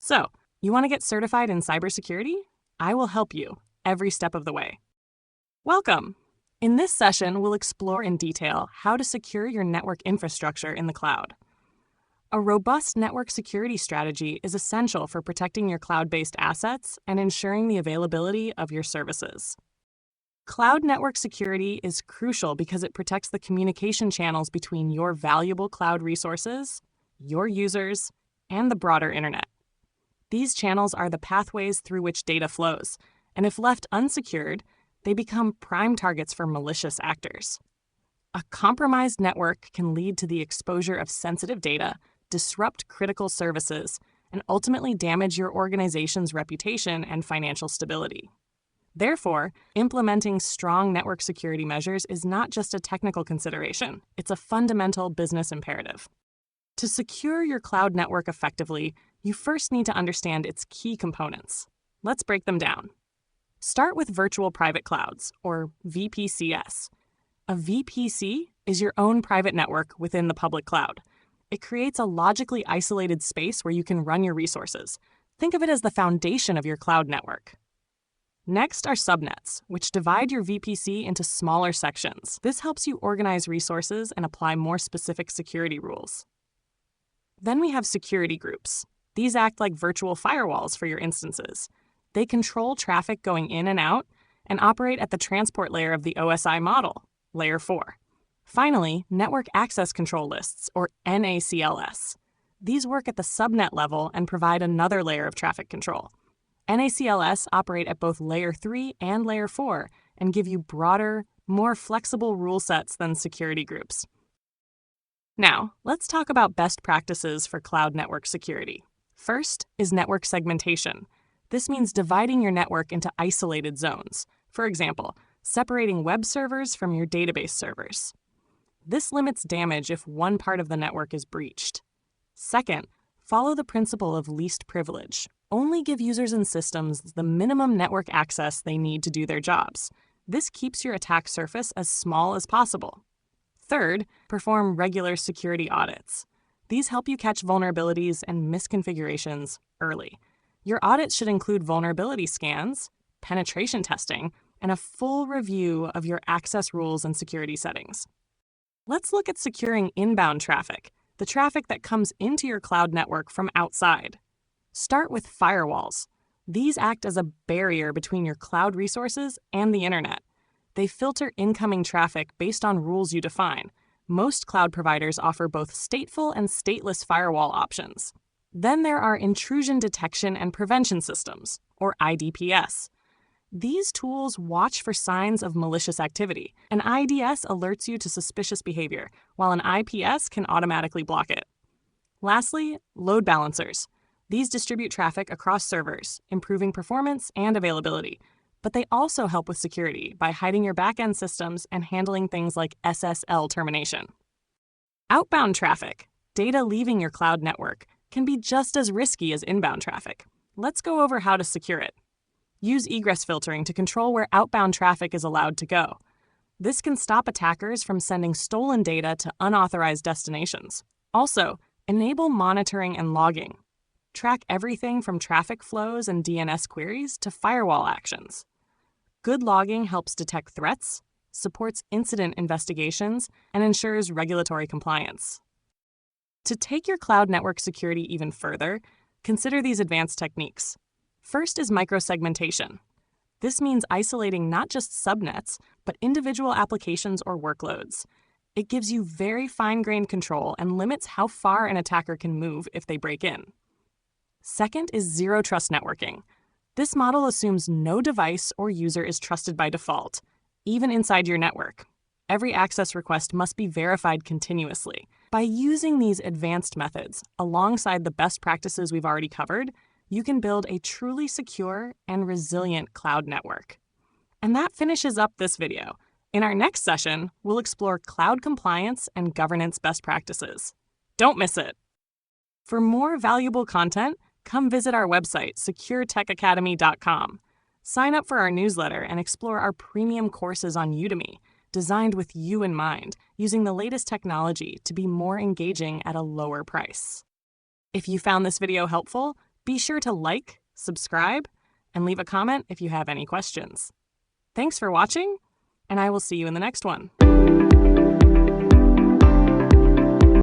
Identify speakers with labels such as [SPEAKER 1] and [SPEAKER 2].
[SPEAKER 1] So, you want to get certified in cybersecurity? I will help you every step of the way. Welcome! In this session, we'll explore in detail how to secure your network infrastructure in the cloud. A robust network security strategy is essential for protecting your cloud-based assets and ensuring the availability of your services. Cloud network security is crucial because it protects the communication channels between your valuable cloud resources, your users, and the broader internet. These channels are the pathways through which data flows, and if left unsecured, they become prime targets for malicious actors. A compromised network can lead to the exposure of sensitive data, disrupt critical services, and ultimately damage your organization's reputation and financial stability. Therefore, implementing strong network security measures is not just a technical consideration, it's a fundamental business imperative. To secure your cloud network effectively, you first need to understand its key components. Let's break them down. Start with virtual private clouds, or VPCs. A VPC is your own private network within the public cloud. It creates a logically isolated space where you can run your resources. Think of it as the foundation of your cloud network. Next are subnets, which divide your VPC into smaller sections. This helps you organize resources and apply more specific security rules. Then we have security groups. These act like virtual firewalls for your instances. They control traffic going in and out and operate at the transport layer of the OSI model, Layer 4. Finally, network access control lists, or NACLs. These work at the subnet level and provide another layer of traffic control. NACLs operate at both Layer 3 and Layer 4 and give you broader, more flexible rule sets than security groups. Now, let's talk about best practices for cloud network security. First is network segmentation. This means dividing your network into isolated zones. For example, separating web servers from your database servers. This limits damage if one part of the network is breached. Second, follow the principle of least privilege. Only give users and systems the minimum network access they need to do their jobs. This keeps your attack surface as small as possible. Third, perform regular security audits. These help you catch vulnerabilities and misconfigurations early. Your audits should include vulnerability scans, penetration testing, and a full review of your access rules and security settings. Let's look at securing inbound traffic, the traffic that comes into your cloud network from outside. Start with firewalls. These act as a barrier between your cloud resources and the internet. They filter incoming traffic based on rules you define. Most cloud providers offer both stateful and stateless firewall options. Then there are intrusion detection and prevention systems, or IDPS. These tools watch for signs of malicious activity. An IDS alerts you to suspicious behavior, while an IPS can automatically block it. Lastly, load balancers. These distribute traffic across servers, improving performance and availability. But they also help with security by hiding your back-end systems and handling things like SSL termination. Outbound traffic, data leaving your cloud network, can be just as risky as inbound traffic. Let's go over how to secure it. Use egress filtering to control where outbound traffic is allowed to go. This can stop attackers from sending stolen data to unauthorized destinations. Also, enable monitoring and logging. Track everything from traffic flows and DNS queries to firewall actions. Good logging helps detect threats, supports incident investigations, and ensures regulatory compliance. To take your cloud network security even further, consider these advanced techniques. First is microsegmentation. This means isolating not just subnets, but individual applications or workloads. It gives you very fine-grained control and limits how far an attacker can move if they break in. Second is zero-trust networking. This model assumes no device or user is trusted by default, even inside your network. Every access request must be verified continuously. By using these advanced methods, alongside the best practices we've already covered, you can build a truly secure and resilient cloud network. And that finishes up this video. In our next session, we'll explore cloud compliance and governance best practices. Don't miss it. For more valuable content, come visit our website, securetechacademy.com. Sign up for our newsletter and explore our premium courses on Udemy, designed with you in mind, using the latest technology to be more engaging at a lower price. If you found this video helpful, Be sure to like, subscribe, and leave a comment if you have any questions. Thanks for watching, and I will see you in the next one.